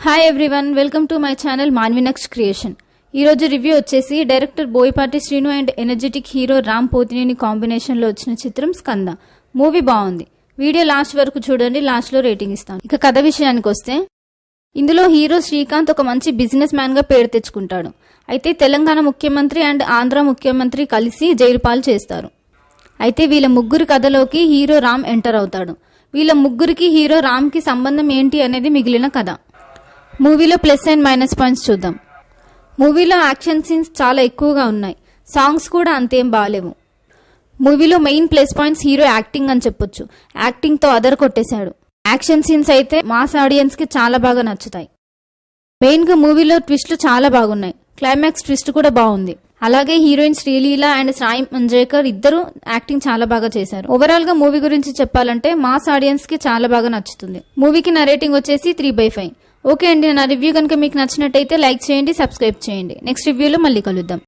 Hi everyone, welcome to my channel మాన్వినక్స్ creation. ఈరోజు review వచ్చేసి director Boyapati Srinu and energetic hero Ram Pothineni కాంబినేషన్లో వచ్చిన చిత్రం స్కంద. మూవీ బాగుంది. వీడియో లాస్ట్ వరకు చూడండి, లాస్ట్లో రేటింగ్ ఇస్తాను. ఇక కథ విషయానికి వస్తే, ఇందులో హీరో శ్రీకాంత్ ఒక మంచి బిజినెస్ మ్యాన్ గా పేరు తెచ్చుకుంటాడు. అయితే తెలంగాణ ముఖ్యమంత్రి అండ్ ఆంధ్ర ముఖ్యమంత్రి కలిసి జైలు పాలు చేస్తారు. అయితే వీళ్ళ ముగ్గురు కథలోకి హీరో రామ్ ఎంటర్ అవుతాడు. వీళ్ళ ముగ్గురికి హీరో రామ్ కి సంబంధం ఏంటి అనేది మిగిలిన కథ. మూవీలో ప్లస్ అండ్ మైనస్ పాయింట్స్ చూద్దాం. మూవీలో యాక్షన్ సీన్స్ చాలా ఎక్కువగా ఉన్నాయి. సాంగ్స్ కూడా అంతేం బాగాలేవు. మూవీలో main plus points hero acting అని చెప్పొచ్చు. యాక్టింగ్ తో అదర్ కొట్టేశాడు. యాక్షన్ సీన్స్ అయితే మాస్ ఆడియన్స్ కి చాలా బాగా నచ్చుతాయి. మెయిన్ గా మూవీలో ట్విస్ట్లు చాలా బాగున్నాయి. క్లైమాక్స్ ట్విస్ట్ కూడా బాగుంది. అలాగే హీరోయిన్ శ్రీలీల అండ్ సాయి మంజేకర్ ఇద్దరు యాక్టింగ్ చాలా బాగా చేశారు. ఓవరాల్ గా మూవీ గురించి చెప్పాలంటే మాస్ ఆడియన్స్ కి చాలా బాగా నచ్చుతుంది. మూవీకి నా రేటింగ్ వచ్చేసి 3/5. ఓకే అండి, నా రివ్యూ కనుక మీకు నచ్చినట్టయితే లైక్ చేయండి, సబ్స్క్రైబ్ చేయండి. నెక్స్ట్ రివ్యూలో మళ్ళీ కలుద్దాం.